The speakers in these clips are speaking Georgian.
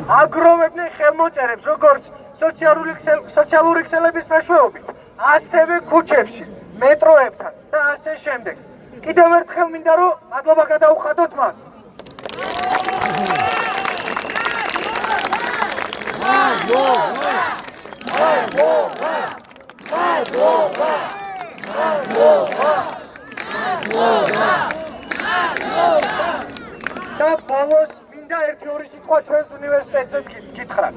აგროვებდნენ ხელმოწერებს, როგორც სოციალური ქსელების მეშვეობით, ასევე ქუჩებში, მეტროებთან და ასე შემდეგ. კიდევ ერთხელ მინდა რომ მადლობა გადაუხადოთ მათ. და ბოლოს მინდა ერთი ორი სიტყვა ჩვენს უნივერსიტეტზე გითხრათ.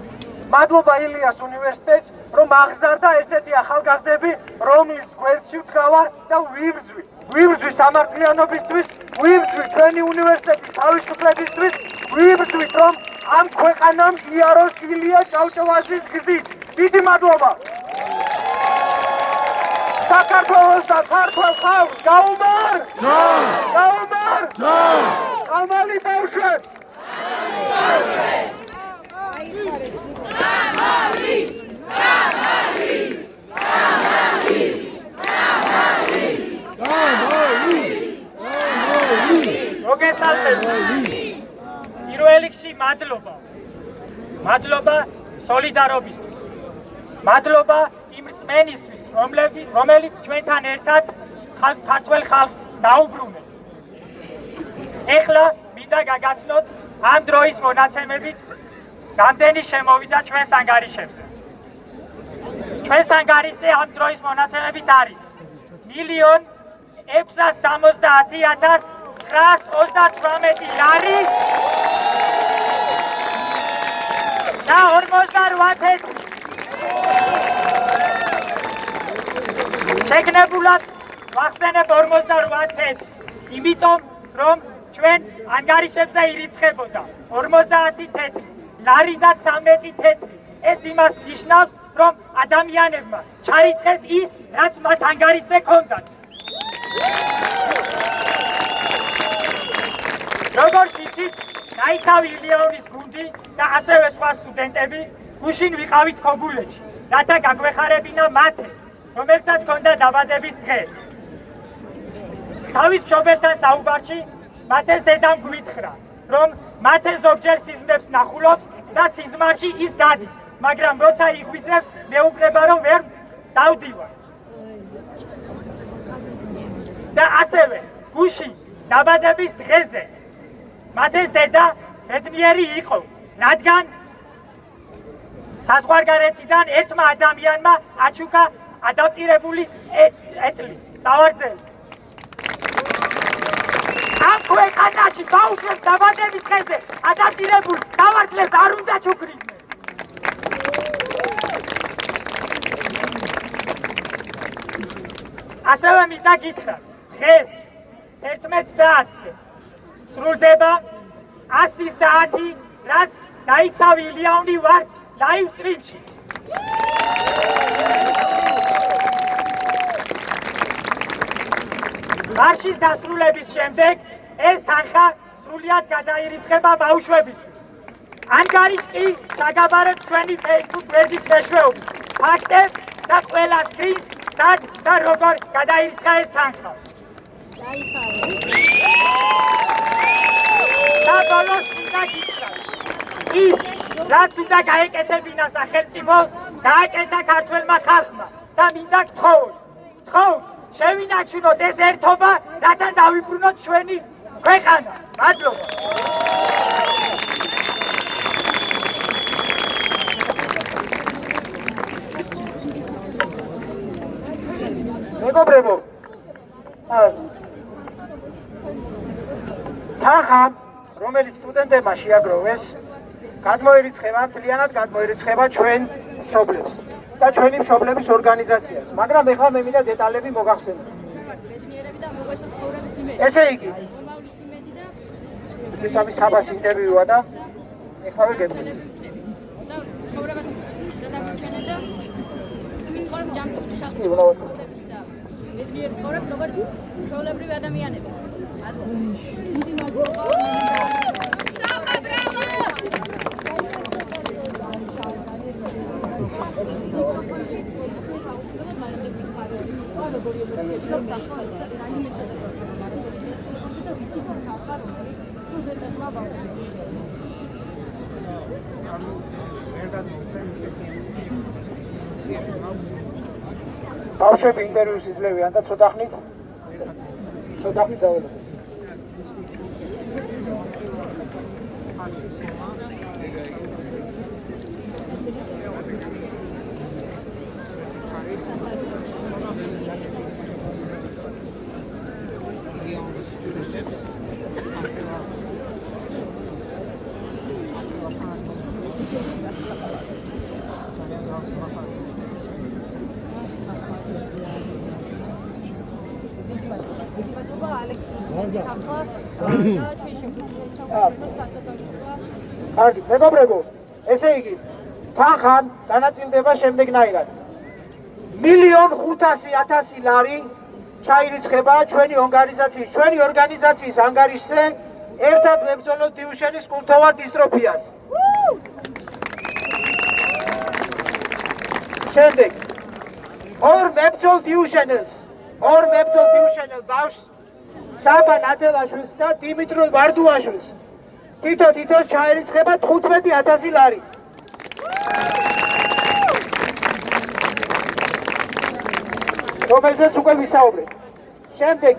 მადლობა ილიას უნივერსიტეტს, რომ აღზარდა ესეთი ახალგაზრდები, რომლის გვერდში ვდგავარ და ვიბრძვი სამართლიანობისთვის, ვიბრძვი ჩვენი უნივერსიტეტის თავისუფლებისთვის, ვიბრძვით რომ ამ ქვეყანამ იაროს ილია ჭავჭავაძის გზით. დიდი მადლობა. საქართველოს და ქართულ ხალხს გაუმარ! გაუმარ! ამალი ბავშვებს! პირველ რიგში მადლობა სოლიდარობისთვის. მადლობა იმ რწმენისთვის, რომელიც ჩვენთან ერთად ქართველ ხალხს დაუბრუნებს. ეხლა მინდა გაგაცნოთ ამ დროის მონაცემებით რამდენი შემოვიდა ჩვენს ანგარიშებზე. ჩვენს ანგარიშზე ამ დროის მონაცემებით არის 1,670,928 ლარი და 48 შეგნებულად ვახსენებ 48 იმიტომ რომ ჩვენ ანგარიშებზე ირიცხებოდა 50 თეთრი ლარი და 13 თეთრი. ეს იმას ნიშნავს, რომ ადამიანებმა ჩარიცხეს ის, რაც მათ ანგარიშზე ჰქონდათ. როგორც იცით, დაიცავი ილიაოვის გუნდი და ასევე სხვა სტუდენტები გუშინ ვიყავით ქობულეთში, რათა გაგვეხარებინა მათე, რომელსაც ჰქონდა დაბადების დღე. თავის მშობელთან საუბარში მათეს დედამ გვითხრა, რომ მათე ზოგჯერ სიზმრებს ნახულობს და სიზმარში ის დადის, მაგრამ როცა იღვიძებს, მეუბნება რომ ვერ დავდივარ. და ასევე გუშინ დაბადების დღეზე მათეს დედა ბედნიერი იყო, რადგან საზღვარგარეთიდან ერთმა ადამიანმა აჩუქა ადაპტირებული ეტლი, სავარძელი. ამ ქვეყანაში ბავშვებს დაბადების დღეზე ადაპტირებული სავარძლებს არ უნდა ჩუქრიდნენ. ასევე მინდა გითხრათ, დღეს 11 საათზე სრულდება 100 საათი, რაც დაიცავი ილიაონი ვართ ლაივ სტრიმში. მარშის დასრულების შემდეგ ეს თანხა სრულიად გადაირიცხება ბავშვებისთვის. ანგარიშ კი საგაბარეთ ჩვენი Facebook გვერდის მეშვეობით. ფაქტებს და ყველა სკრინს სად და როგორ გადაირიცხა ეს თანხა. და ბოლოს მინდა გითხრათ, ის რაც უნდა გაეკეთებინა სახელმწიფო, გააკეთა ქართველმა ხალხმა და მინდა გთხოვოთ, შევინარჩუნოთ ეს ერთობა, რათა დავიბრუნოთ ჩვენი ქვეყანა. მადლობა. მეგობრებო, თანხა, რომელიც სტუდენტებმა შეაგროვეს, მთლიანად გადმოირიცხება ჩვენ მშობლებს და ჩვენი მშობლების ორგანიზაციას, მაგრამ ეხლა მე მინდა დეტალები მოგახსენოთ. ესე იგი, ეს საბას ინტერვიუა და ეხლა გეტყვით. მეცნიერ ცხოვრებ როგორც ჩვეულებრივი ადამიანები. ბავშვები ინტერვიუს იძლევიან და ცოტა ხნით დაველოდოთ. კარგი, მეგობრებო, ესე იგი, თანხამ განაწილდება შემდეგნაირად. 1,500,000 ლარი ჩაირიცხება ჩვენი ორგანიზაციის ანგარიშზე ერთად ვებრძოლოთ დიუშენის კუნთოვარ დისტროფიას. შემდეგ, ორ მებრძოლ დიუშენელს ბავშვს საბა ნადელაშვილს და დიმიტრი ვარდუაშვილს თითოს ჩაირიცხება 15,000 ლარი. რომელზეც უკვე ვისაუბრეთ. შემდეგ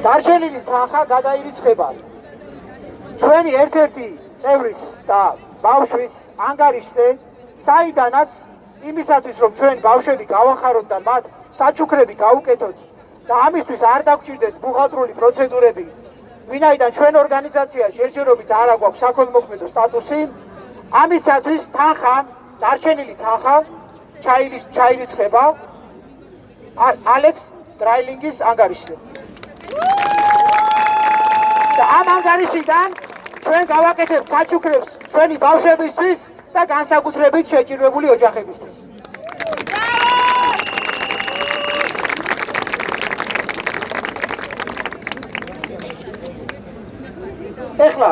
დარჩენილი თანხა გადაირიცხება ჩვენი ერთ-ერთი წევრის და ბავშვის ანგარიშზე, საიდანაც იმისათვის რომ ჩვენ ბავშვები გავახაროთ და მათ საჩუქრები გავუკეთოთ და ამისთვის არ დაგვჭირდეთ ბუღალტრული პროცედურები, ვინაიდან ჩვენ ორგანიზაცია შეჯერობით არ აქვს საქველმოქმედო სტატუსი, ამისათვის დარჩენილი თანხა ჩაირიცხება ალექს დრაილინგის ანგარიშზე. და ამ ანგარიშიდან ჩვენ გავაკეთებთ საჩუქრებს ჩვენი ბავშვებისთვის და განსაკუთრებით შეჭირვებული ოჯახებისთვის. ეხლა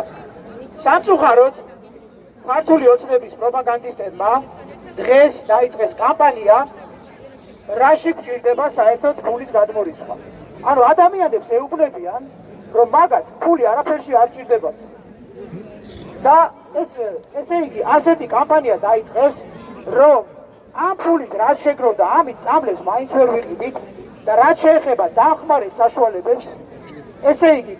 სამწუხაროდ ქართული ოცნების პროპაგანდისტებმა დღეს დაიწყეს კამპანია, რაში გვჭირდება საერთოდ ფულის გადმორიცხვა. ანუ ადამიანებს ეუბნებიან, რომ მაგათ ფული არაფერში არ ჭირდებათ. და ესე იგი ასეთი კამპანია დაიწყეს, რომ ამ ფულით რაც შეგროვდა, ამით წამლებს მაინც ვერ ვიყიდით და რაც შეეხება დახმარების საშუალებებს, ესე იგი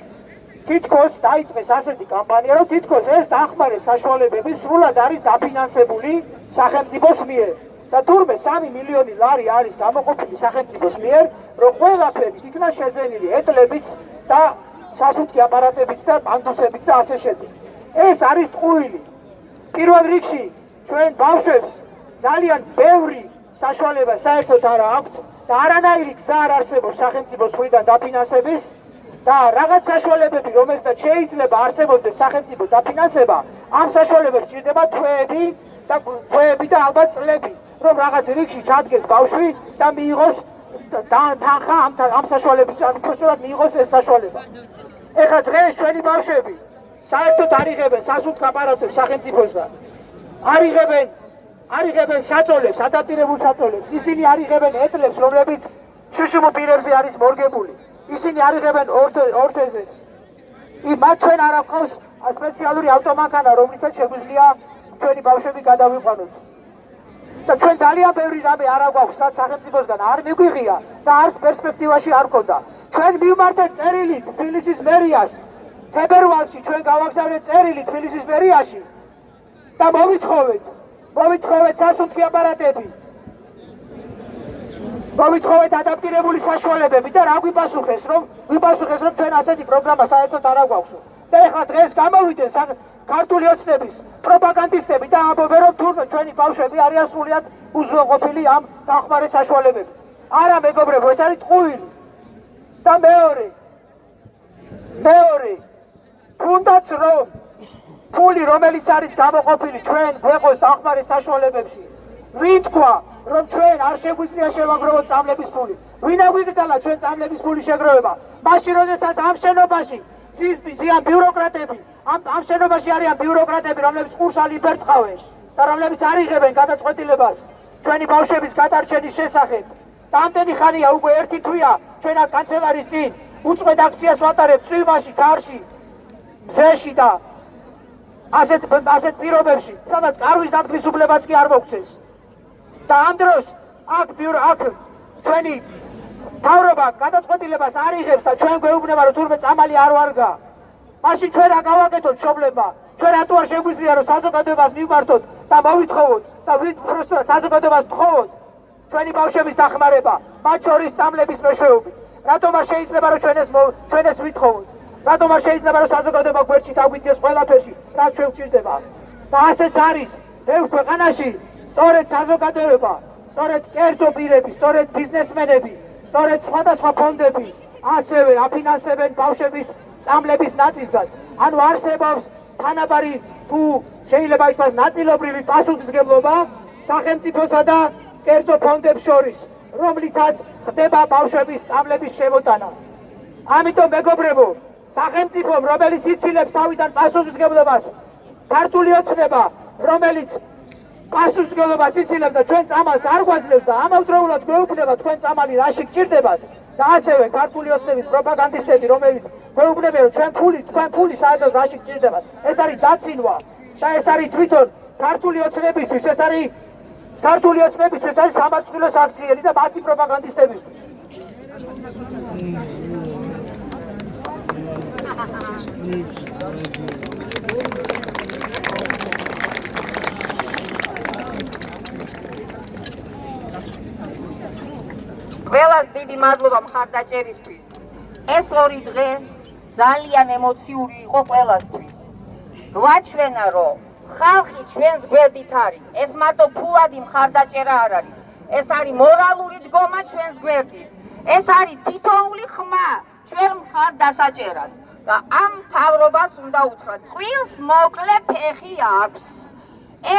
თითქოს დაიწყეს ასეთი კამპანია, რომ თითქოს ეს დახმარების საშუალებები სრულად არის დაფინანსებული სახელმწიფოს მიერ. და თურმე 3 მილიონი ლარი არის გამოყოფილი სახელმწიფოს მიერ, რომ ყველაფერი იქნა შეძენილი ეტლებიც და სასუნთქი აპარატებიც და პანდუსებიც და ასე შემდეგ. ეს არის ტყუილი. პირველ რიგში ჩვენ ბავშვებს ძალიან ბევრი საშუალება საერთოდ არ აქვთ და არანაირი გზა არ არსებობს სახელმწიფოს მხრიდან დაფინანსების და რაღაც საშუალებები, რომელსაც შეიძლება არსებობდეს სახელმწიფო დაფინანსება, ამ საშუალებებს ჭირდება თვეები და ალბათ წლები, რომ რაღაც რიგში ჩადგეს ბავშვი და მიიღოს თანხა ამ საშუალების ჩამოშორად მიიღოს ეს საშუალება. ეხლა დღეს ჩვენი ბავშვები საერთოდ არ იღებენ სასუნთქ აპარატებს სახელმწიფოსგან. არ იღებენ საწოლებს, ადაპტირებულ საწოლებს. ისინი არ იღებენ ეტლებს, რომლებიც შუშუმ პირებზე არის მორგებული. ისინი არ იღებენ ორთეზებს. მათ ჩვენ არ აქვს სპეციალური ავტომანქანა, რომლითაც შეგვიძლია ჩვენი ბავშვები გადავიყვანოთ. და ჩვენ ძალიან ბევრი რამე არ აქვს, რაც სახელმწიფოსგან არ მიგვიღია და არც პერსპექტივაში არ გქონდა. ჩვენ მივმართეთ წერილით თბილისის მერიას. თებერვალში ჩვენ გავაგზავნეთ წერილი თბილისის მერიაში და მოვითხოვეთ სასუნთქი აპარატები. მოვითხოვეთ ადაპტირებული საშუალებები და რა გვიპასუხეს, რომ ჩვენ ასეთი პროგრამა საერთოდ არ აქვს. და ეხლა დღეს გამოვიდნენ ქართული ოცნების პროპაგანდისტები და ამბობენ, რომ თურმე ჩვენი ბავშვები არიან სრულიად უზრუნველყოფილი ამ დახმარების საშუალებებით. არა მეგობრებო, ეს არის ტყუილი. და მეორე თუნდაც რომ ფული რომელიც არის გამოყოფილი ჩვენ გვეყოს დახმარების საშუალებებში, ვინ თქვა რომ ჩვენ არ შეგვიძლია შევაგროვოთ წამლების ფული? ვინ აგვიგრძალა ჩვენ წამლების ფულის შეგროვება? მაშინ როდესაც ამ შენობაში ზიან ბიუროკრატები, ამ შენობაში არიან ბიუროკრატები, რომლებიც ყურს იფერტყავენ და რომლებიც არ იღებენ გადაწყვეტილებას ჩვენი ბავშვების გადარჩენის შესახებ. და ამდენი ხანია უკვე ერთი თვეა ჩვენ აქ კანცელარის წინ უწყვეტ აქციას ვატარებთ წვიმაში, გარში, მზეში და ასეთ პირობებში, სადაც კარვის დათვისუფლებაც კი არ მოგცეს. და ამ დროს აქ ჩვენი მთავრობა გადაწყვეტილებას არ იღებს და ჩვენ გვეუბნება რომ თურმე წამალი არ ვარგა. მაშინ ჩვენ რა გავაკეთოთ მშობლებმა? ჩვენ რატო არ შეგვიძლია რომ საზოგადოებას მივმართოთ და მოვითხოვოთ და უბრალოდ საზოგადოებას ვთხოვოთ ჩვენი ბავშვების დახმარება, მათ შორის წამლების მეშვეობით. რატომ არ შეიძლება რომ ჩვენ ეს ვითხოვოთ? რატომ არ შეიძლება რომ საზოგადოება გვერდში დაგვიდგეს ყველაფერში, რაც ჩვენ გვჭირდება? და ასეც არის ბევრ ქვეყანაში სწორედ საზოგადოება, სწორედ კერძო პირები, სწორედ ბიზნესმენები, სწორედ სხვადასხვა ფონდები ასევე აფინანსებენ ბავშვების წამლების ნაწილსაც. ანუ არსებობს თანაბარი თუ შეიძლება ითქვას ნაწილობრივი პასუხისმგებლობა სახელმწიფოსა და კერძო ფონდებს შორის, რომლითაც ხდება ბავშვების წამლების შემოტანა. ამიტომ მეგობრებო, სახელმწიფომ, რომელიც იცილებს თავიდან პასუხისმგებლობას, ქართული ოცნება, რომელიც პასუხისმგებლობას იცილებს და ჩვენ წამალს არ გვაძლევს და ამავდროულად გვეუბნება თქვენ წამალი რაში გჭირდებათ და ასევე ქართული ოცნების პროპაგანდისტები, რომლებიც გვეუბნებიან რომ თქვენ ფული საერთოდ რაში გჭირდებათ. ეს არის დაცინვა და ეს არის თვითონ ქართული ოცნებისთვის, ეს არის სამარცხვინოს აქციელი და მათი პროპაგანდისტებისთვის. ყველას დიდი მადლობა მხარდაჭერისთვის. ეს ორი დღე ძალიან ემოციური იყო ყველასთვის. გვაჩვენა რომ ხალხი ჩვენს გვერდით არის. ეს მარტო ფულადი მხარდაჭერა არ არის. ეს არის მორალური დგომა ჩვენს გვერდით. ეს არის თითოეული ხმა ჩვენ მხარდასაჭერად. და ამ მთავრობას უნდა უთხრათ, ტყუილს მოკლე ფეხი აქვს.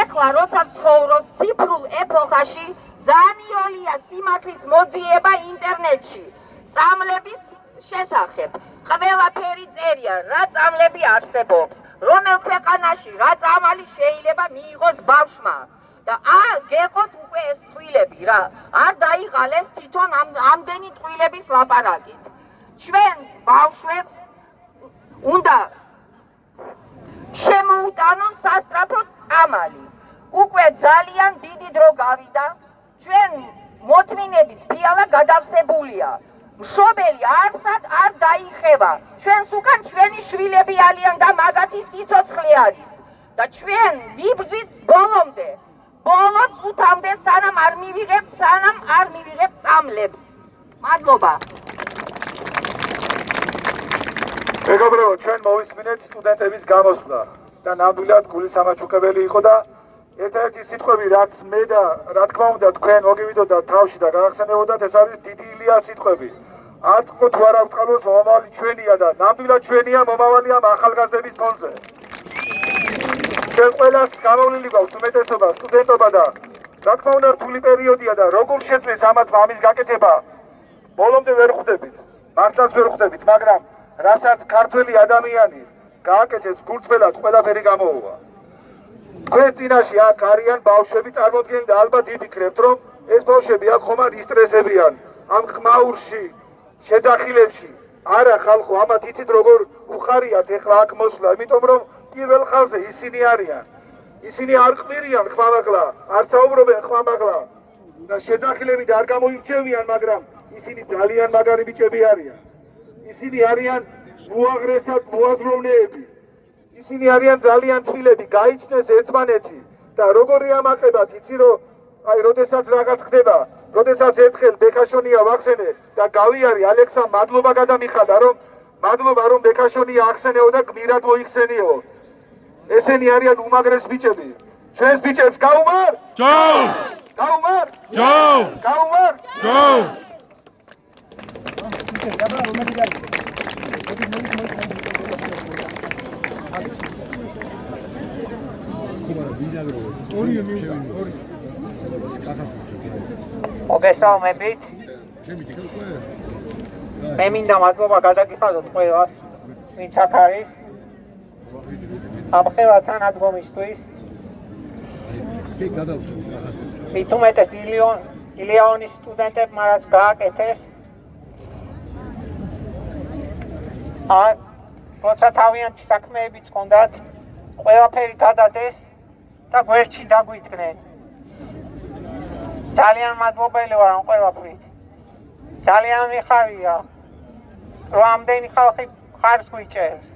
ეხლა როცა ვცხოვრობ ციფრულ ეპოქაში, ზანიოლია სიმართლის მოძიება ინტერნეტში წამლების შესახებ. ყველაფერი წერია, რა წამლები არსებობს, რომელ ქვეყანაში რა წამალი შეიძლება მიიღოს ბავშვმა. და გეყოთ უკვე ეს ტყუილები რა, არ დაიღალეს თვითონ ამდენი ტყუილების ლაპარაკით. ჩვენ ბავშვებს უნდა შემოუტანონ სასწრაფო წამალი. უკვე ძალიან დიდი დრო გავიდა, ჩვენ მოთმინების ფიალა გადავსებულია. მშობელი არ დაიხევა. ჩვენს უკან ჩვენი შვილები არიან და მაგათი სიცოცხლე არის. და ჩვენ ვიბრძვით ბოლომდე. ბოლო წუთამდე სანამ არ მივიღებ წამლებს. მადლობა. მეგობრებო, ჩვენ მოვისმინეთ სტუდენტების გამოსვლა და ნამდვილად გულისამაჩუქებელი იყო და ერთ-ერთი სიტყვები, რაც მე და რა თქმა უნდა თქვენ მოგივიდოდათ თავში და გაახსენებოდათ, ეს არის დიდი ილია სიტყვები. აწყო თუ არა ვწყალოს, მომავალი ჩვენია და ნამდვილად ჩვენია მომავალი ამ ახალგაზრდების ფონზე. ჩვენ ყველას გამოვლილი გვაქვს უმეტესობა სტუდენტობა და რა თქმა უნდა რთული პერიოდია და როგორ შეძლეს ამათ ამის გაკეთება, ბოლომდე ვერ ხვდებით, მართლაც ვერ ხვდებით, მაგრამ რასაც ქართველი ადამიანი გააკეთებს გულწრფელად ყველაფერი გამოუვა. თქვენ წინაშე აქ არიან ბავშვები წარმოდგენილი და ალბათ იფიქრებთ, რომ ეს ბავშვები აქ ხომ არ ისტრესებიან ამ ხმაურში, შეძახილებში. არა ხალხო, ამათ იცით როგორ უხარიათ ეხლა აქ მოსვლა, იმიტომ რომ პირველ ხაზზე ისინი არიან. ისინი არ ყმირიან ხმამაღლა, არ საუბრობენ ხმამაღლა და შეძახილებით არ გამოირჩევიან, მაგრამ ისინი ძალიან მაგარი ბიჭები არიან. ისინი არიან მოაღრესად მოაზროვნეები. ისინი არიან ძალიან თბილები, გაიცნეს ერთმანეთი და როგორი ამაყებათ, იცი რომ აი როდესაც რაღაც ხდება, როდესაც ერთხელ ბექაშონია ვახსენე და გავიარე ალექსამ მადლობა გადამიხადა, რომ მადლობა რომ ბექაშონია ახსენეო და გმირად მოიხსენიო. ესენი არიან უმაგრეს ბიჭები. ჩვენს ბიჭებს გაუმარ? ჯო! გაუმარ? ჯო! გაუმარ? ჯო! მოგესალმებით. მე მინდა მადლობა გადაგიხადოთ ყველას, ვინც აქ არის. ამ ხელა თანადგომისთვის. მით უმეტეს ილეონის სტუდენტებმა რაც გააკეთეს. როცა თავიანთი საქმეებიც ჰქონდათ, ყველაფერი გადადეს და გვერდში დაგვითხრენ. ძალიან მადლობელი ვარ ამ ყველაფრით. ძალიან მიხარია, რომ ამდენი ხალხი ხარს გვიჭერს.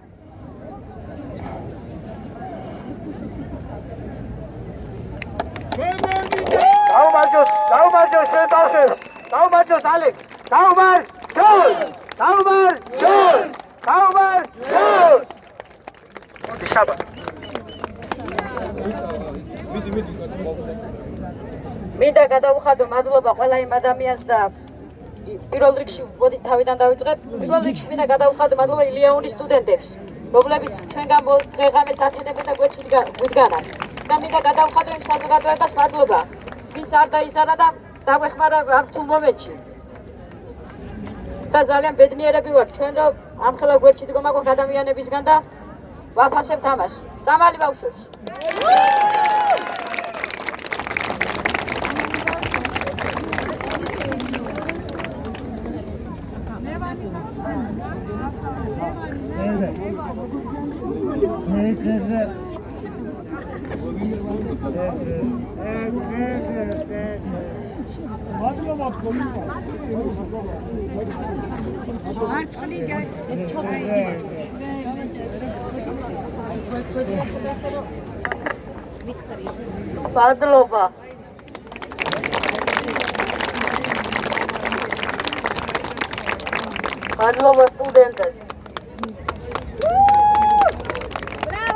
გაუმარჯოს ჩვენ ბავშვებს, გაუმარჯოს ალექს, გაუმარჯოს! შაბათ. მინდა გადავუხადო მადლობა ყველა იმ ადამიანს და პირველ რიგში მოდით თავიდან დავიწყებ. პირველ რიგში მინდა გადავუხადო მადლობა ილიანურის სტუდენტებს, რომლებიც ჩვენგან დღე-ღამეს აჩენებენ და გვერდში გვიდგანან. და მინდა გადავუხადო იმ საზოგადოებას მადლობა, ვინც არ დაისარა და დაგვეხმარა ამ რთულ მომენტში. და ძალიან ბედნიერები ვართ ჩვენ, რომ ამხელა გვერდში დგომაგონთ ადამიანებისგან და ვაფასებთ ამას. წამალი ბავშვებს! მადლობა. მადლობა სტუდენტებს.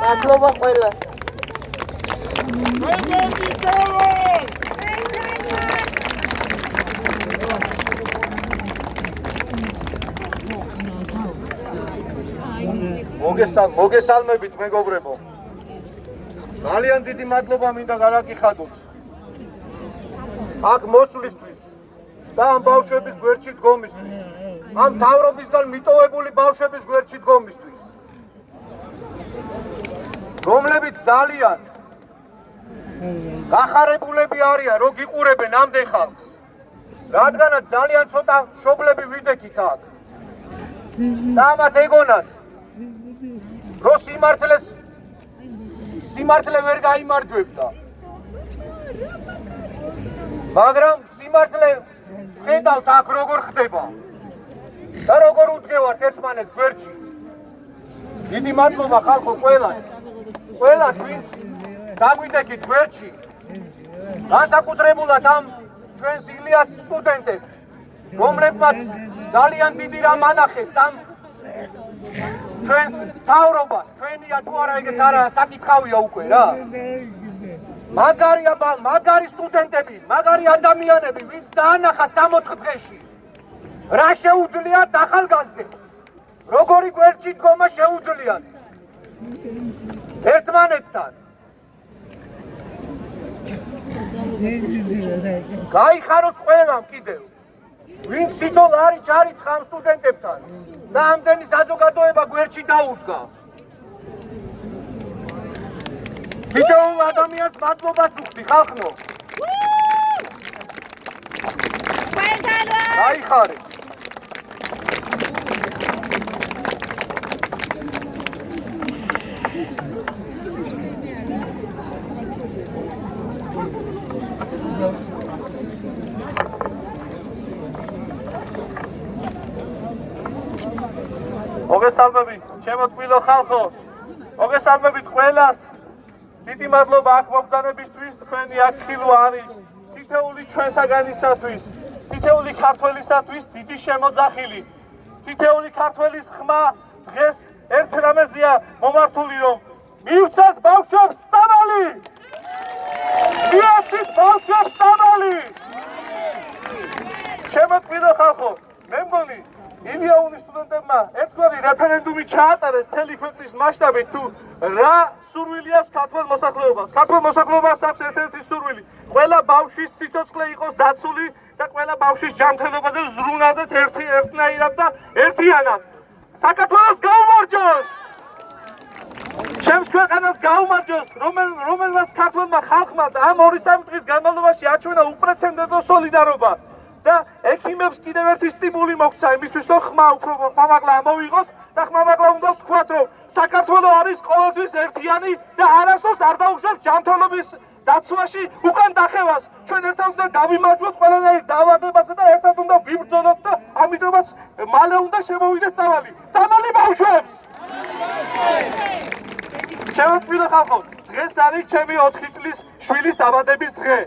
მადლობა ყველას. მოგესალმებით მეგობრებო. ძალიან დიდი მადლობა მინდა გადაგიხადოთ აქ მოსვლისთვის და ამ ბავშვების გვერდში დგომისთვის, ამ მთავრობისგან მიტოვებული ბავშვების გვერდში დგომისთვის, რომლებიც ძალიან გახარებულები არიან, რომ გიყურებენ ამდენ ხალხს, რადგანაც ძალიან ცოტა მშობლები ვიდექით აქ და ამათ ეგონათ, რომ სიმართლე ვერ გაიმარჯვებდა. მაგრამ სიმართლე ხედავთ აქ როგორ ხდება და როგორ უდგევართ ერთმანეთს გვერდში. დიდი მადლობა ხალხო ყველას, ვინც დაგვიდექით გვერდში, განსაკუთრებულად ამ ჩვენს ილიას სტუდენტებს, რომლებმაც ძალიან დიდი რამ ანახეს ამ ჩვენს მთავრობას, ჩვენია თუ არა ეგეც არა საკითხავია უკვე რა. მაგარი სტუდენტები, მაგარი ადამიანები, ვინც დაანახა 64 დღეში, რა შეუძლიათ ახალგაზრდებს, როგორი გვერდში დგომა შეუძლიათ ერთმანეთთან. გაიხაროს ყველამ კიდევ, ვინც თვითონ არის ხამ სტუდენტებთან და ამდენი საზოგადოება გვერდში დაუდგა. თითოეულ ადამიანს მადლობას ვუხდი ხალხო. გაიხარეთ. მოგესალმებით, ჩემო თბილო ხალხო, მოგესალმებით ყველას. დიდი მადლობა აქ მომბრძანებისთვის, თქვენი აქ ხილვა არის თითოეული ჩვენთაგანისათვის, თითოეული ქართველისათვის დიდი შემოძახილი. თითოეული ქართველის ხმა დღეს ერთ რამეზეა მომართული, რომ მივცათ ბავშვებს წამალი! მიაცით ბავშვებს წამალი! ჩემო თბილო ხალხო, მე მგონი ილიანურის სტუდენტებმა ერთგვარი რეფერენდუმი ჩაატარეს მთელი ქვეყნის მასშტაბით თუ რა სურვილი აქვს ქართველ მოსახლეობას. ქართველ მოსახლეობას აქვს ერთ-ერთი სურვილი, ყველა ბავშვის სიცოცხლე იყოს დაცული და ყველა ბავშვის ჯანმრთელობაზე ზრუნავდეთ ერთნაირად და ერთიანად. საქართველოს გაუმარჯოს! ჩემს ქვეყანას გაუმარჯოს, რომელმაც ქართველმა ხალხმა ამ 2-3 დღის განმავლობაში აჩვენა უპრეცედენტო სოლიდარობა და ექიმებს კიდევ ერთი სტიმული მოგცა იმისთვის, რომ ხმა უფრო ხმამაღლა ამოვიღოთ და ხმამაღლა უნდა ვთქვათ, რომ საქართველოს არის ყოველთვის ერთიანი და არასდროს არ დაუშვებს ჯანმრთელობის დაცვაში უკან დახევას. ჩვენ ერთად უნდა გავიმარჯვოთ ყველანაირ დაავადებაზე და ერთად უნდა ვიბრძოლოთ და ამიტომაც მალე უნდა შემოვიდეს წამალი. წამალი ბავშვებს! შემოწმილო ხალხო, დღეს არის ჩემი 4 წლის შვილის დაბადების დღე.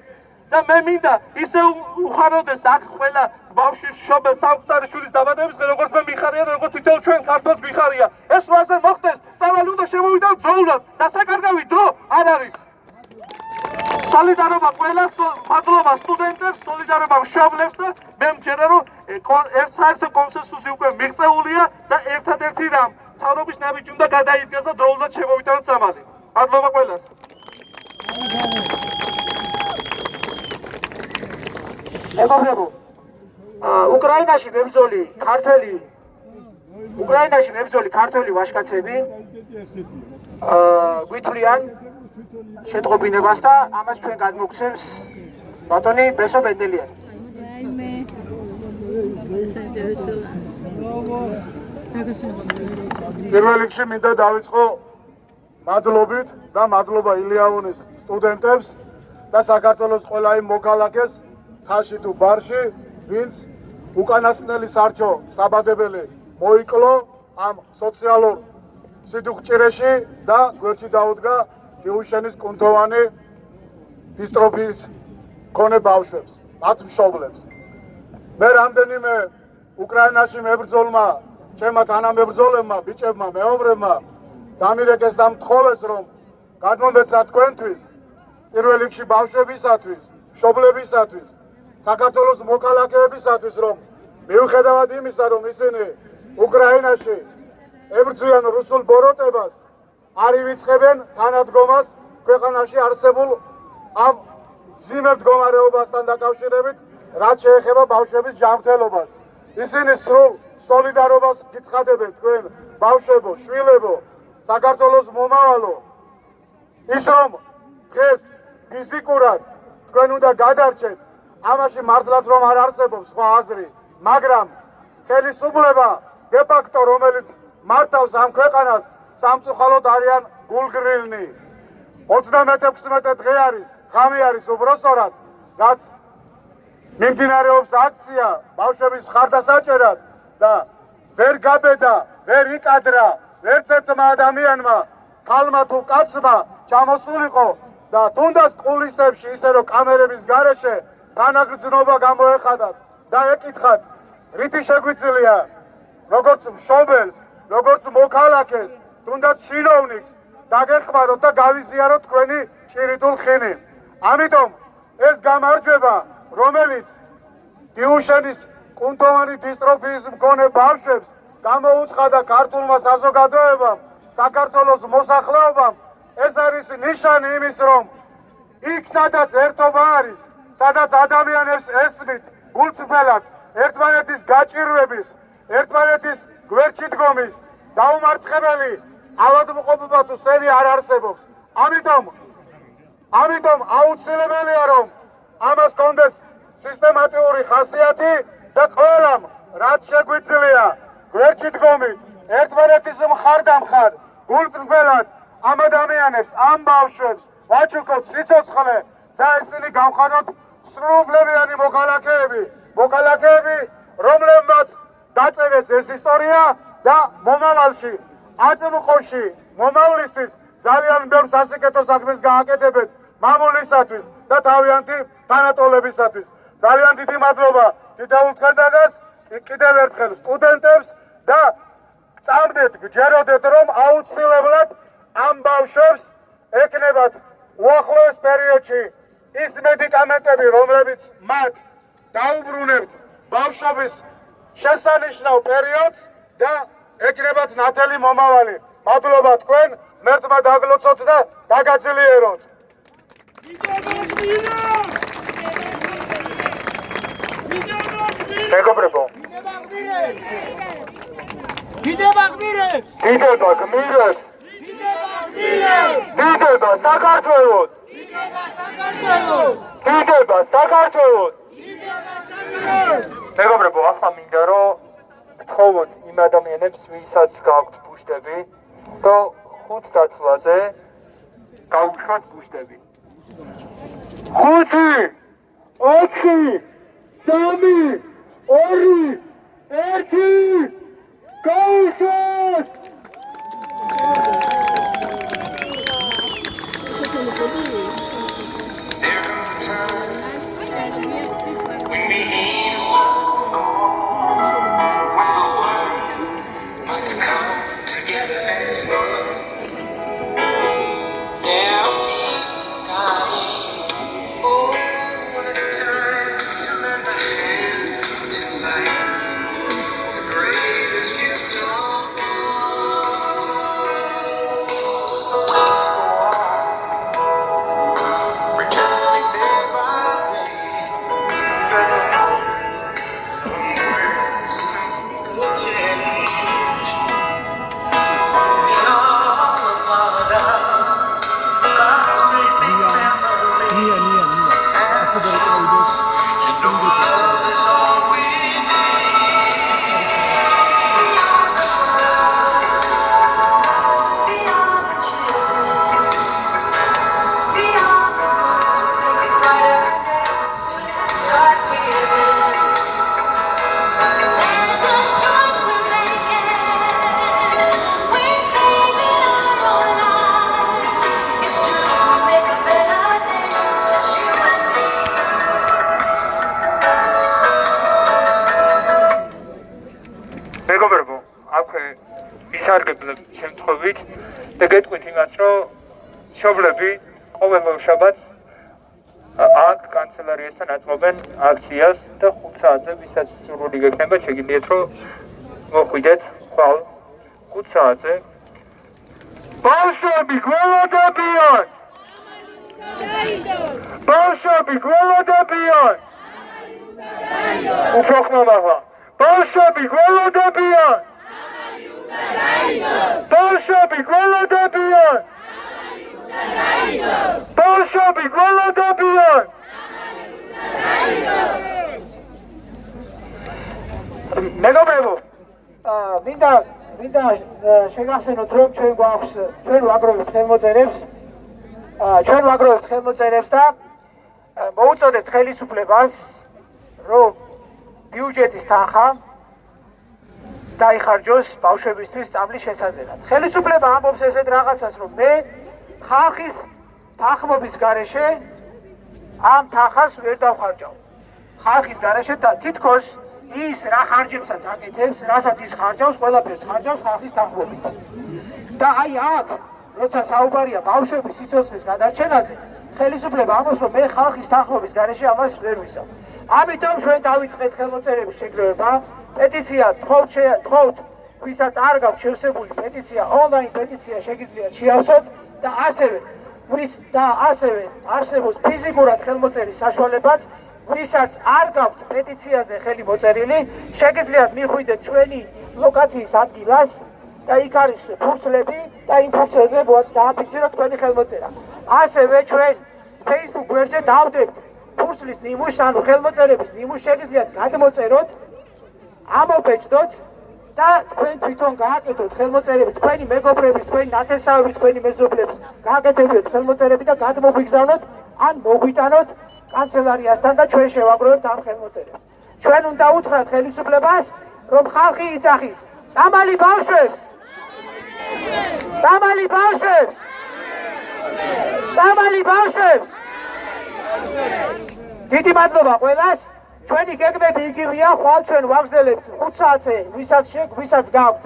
და მე მინდა ისე უხაროდეს აქ ყველა ბავშვის შობელს სამყარის შვილის დაბადების დღე, როგორც მე მიხარია და როგორც თითოეულ ჩვენ ქართველს მიხარია. ეს ვარზე მოხდეს, წამალი უნდა შემოვიდოს დროულად და საკარგავი დრო არ არის. სოლიდარობა ყველას, მადლობა სტუდენტებს, სოლიდარობა მშობლებს და მე მჯერა რომ საერთო კონსენსუსი უკვე მიღწეულია და ერთადერთი რამ თავრობის ნაბიჯი უნდა გადაიდგეს და დროულად შემოვიტანოთ წამალი. მადლობა ყველას. მეგობრებო, უკრაინაში მებრძოლი ქართველი ვაჟკაცები გვითვლიან შეტყობინებას და ამას ჩვენ გადმოგცემს ბატონი ბესო ბენდელიანი. პირველ რიგში მინდა დავიწყო მადლობით და მადლობა ილიაუნის სტუდენტებს და საქართველოს ყველა იმ მოქალაქეს თაში თუ ბარში, ვინც უკანასკნელი სარჩო საბადებელი მოიკლო ამ სოციალურ სიდუხჭირეში და გვერდში დაუდგა დიუშენის კუნთოვანი დისტროფიის მქონე ბავშვებს, მათ მშობლებს. მე რამდენიმე უკრაინაში მებრძოლმა, ჩემმა თანამებრძოლებმა, ბიჭებმა, მეომრებმა დამირეკეს და მთხოვეს, რომ გადმომეცათ თქვენთვის, პირველ რიგში ბავშვებისათვის, მშობლებისათვის, საქართველოს მოქალაქეებისათვის, რომ მიუხედავად იმისა, რომ ისინი უკრაინაში ებრძვიან რუსულ ბოროტებას, არ ივიწყებენ თანადგომას ქვეყანაში არსებულ ამ ძიმე მდგომარეობასთან დაკავშირებით, რაც შეეხება ბავშვების ჯანმრთელობას. ისინი სრულ სოლიდარობას გიცხადებენ თქვენ ბავშვებო, შვილებო, საქართველოს მომავალო. ის რომ დღეს ფიზიკურად თქვენ უნდა გადარჩეთ, ამაში მართლაც რომ არ არსებობს სხვა აზრი, მაგრამ ხელისუფლება დე-ფაქტო რომელიც მართავს ამ ქვეყანას სამწუხაროდ არიან გულგრილნი. 36 დღე არის, ხამი არის უბრალოდ, რაც მიმდინარეობს აქცია ბავშვების მხარდასაჭერად და ვერ გაბედა, ვერ იკადრა ვერც ერთმა ადამიანმა, ქალმა თუ კაცმა ჩამოსულიყო და თუნდაც კულისებში ისე რომ კამერების გარეშე განაგრძნობა გამოეხადათ და ეკითხათ, რითი შეგვიძლია როგორც მშობელს, როგორც მოქალაქეს, თუნდაც შინოვნიკს დაგეხმაროთ და გავიზიაროთ თქვენი ჭირითულ ხინი. ამიტომ ეს გამარჯვება, რომელიც დიუშენის კუნთოვანი დისტროფიის მქონე ბავშვებს გამოუცხადა ქართულმა საზოგადოებამ, საქართველოს მოსახლეობამ, ეს არის ნიშანი იმის, რომ იქ სადაც ერთობა არის, სადაც ადამიანებს ესმით გულწრფელად ერთმანეთის გაჭირვების, ერთმანეთის გვერდში დგომის დაუმარცხებელი ავადმყოფობა თუ სერი არ არსებობს. ამიტომ აუცილებელია რომ ამას კონდეს სისტემატიური ხასიათი და ყველამ რაც შეგვიძლია გვერდში დგომით ერთმანეთის მხარდამხარ გულწრფელად ამ ადამიანებს, ამ ბავშვებს ვაჩუქოთ სიცოცხლე და ისინი გავხადოთ სრულუფლებიანი მოქალაქეები, რომლებმაც დაწერეს ეს ისტორია და მომავალში აწმყოში მომავლისთვის ძალიან ბევრ სასიკეთო საქმეს გააკეთებენ მამულისათვის და თავიანთი თანატოლებისათვის. ძალიან დიდი მადლობა დიდაულ თქვენთანაც კიდევ ერთხელ სტუდენტებს და წამდეთ, გჯეროდეთ, რომ აუცილებლად ამ ბავშვებს ეკნებათ უახლოეს პერიოდში ის მედიკამენტები, რომლებიც მათ დაუბრუნებთ ბავშვობის შესანიშნავ პერიოდს და ეკნებათ ნათელი მომავალი. მადლობა თქვენ, მერთმა დაგლოცოთ და დაგაძლიეროთ. მეგობრებო, დიდება გმირებს! დიდება გმირებს! დიდება საქართველოს! დიდება საქართველოს! მეგობრებო, ახლა მინდა რომ გთხოვოთ იმ ადამიანებს, ვისაც გაქვთ ბუშტები, რომ 5 დათვლაზე გაუშვათ ბუშტები. 5, 4, 3, 2, 1, გაუშვათ! მეგობრებო, აქვე ვისარგებლებ შემთხვევით და გეტყვით იმას, რომ მშობლები ყოველ შაბათს აქ კანცელარიასთან აწყობენ აქციას და 5 საათზე, ვისაც სურვილი გექნება, შეგიძლიათ რომ მოხვიდეთ ხვალ 5 საათზე. ბავშვები გველოდებიან! ბავშვები გველოდებიან! უფრო ხმამაღლა. ბავშვები გველოდებიან! ბავშვები გველოდებიან! ბავშვები გველოდებიან! მეგობრებო, მინდა შეგახსენოთ, რომ ჩვენ ვაგროვებთ ხელმოწერებს და მოუწოდებთ ხელისუფლებას, რომ ბიუჯეტის თანხა დაიხარჯოს ბავშვებისთვის სწავლის შესაძლებლად. ხელისუფლება ამბობს ესეთ რაღაცას, რომ მე ხალხის თანხმობის გარეშე ამ თანხას ვერ დავხარჯავ. ხალხის გარეშე და თითქოს ის რა ხარჯებსაც აკეთებს, რასაც ის ხარჯავს, ყველაფერს ხარჯავს ხალხის თანხმობით. და აი აქ, როცა საუბარია ბავშვების სიცოცხლის გადარჩენაზე, ხელისუფლება ამბობს, რომ მე ხალხის თანხმობის გარეშე ამას ვერ ვისწავ. ამიტომ ჩვენ დავიწყეთ ხელმოწერების შეგროვება, პეტიცია თხოვთ, ვისაც არ გაქვთ შევსებული პეტიცია, ონლაინ პეტიცია შეგიძლიათ შეავსოთ და ასევე არსებობს ფიზიკურად ხელმოწერის საშუალებაც, ვისაც არ გაქვთ პეტიციაზე ხელი მოწერილი, შეგიძლიათ მიხვიდეთ ჩვენი ლოკაციის ადგილას და იქ არის ფურცლები და იმ ფურცლებზე დააფიქსიროთ თქვენი ხელმოწერა. ასევე ჩვენ Facebook გვერდზე დავდებთ ფურცლის ნიმუშს, ანუ ხელმოწერების ნიმუშს შეგიძლიათ გადმოწეროთ, ამობეჭდოთ და თქვენ თვითონ გააკეთოთ ხელმოწერები, თქვენი მეგობრების, თქვენი ნათესავების, თქვენი მეზობლების გააკეთებიოთ ხელმოწერები და გადმოგვიგზავნოთ ან მოგვიტანოთ კანცელარიასთან და ჩვენ შევაგროვებთ ამ ხელმოწერებს. ჩვენ უნდა უთხრათ ხელისუფლებას, რომ ხალხი იცახის წამალი ბავშვებს! წამალი ბავშვებს! წამალი ბავშვებს! დიდი მადლობა ყველას. ჩვენი გეგმები იგივეა, ხვალ ჩვენ ვაგზელებთ 5 საათზე, ვისაც გაქვთ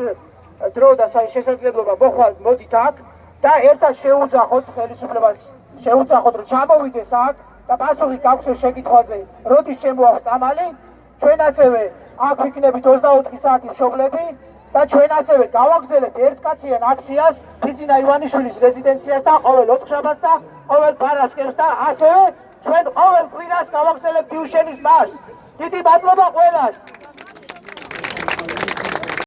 დრო და შესაძლებლობა მოხვალ მოდით აქ და ერთად შეუძახოთ ხელისუფლებას, შეუძახოთ რომ ჩამოვიდეს აქ და პასუხი გაქვთ შეკითხვაზე, როდის შემოაქვს წამალი. ჩვენ ასევე აქ ვიქნებით 24 საათი მშობლები და ჩვენ ასევე გავაგზავნებთ ერთკაციან აქციას ფიძინა ივანიშვილის რეზიდენციასთან ყოველ 4 შაბათს და ყოველ პარასკევს და ასევე ჩვენ ყოველ კვირას გავაგზავნებთ ბიუშენის მარშს. დიდი მადლობა ყველას!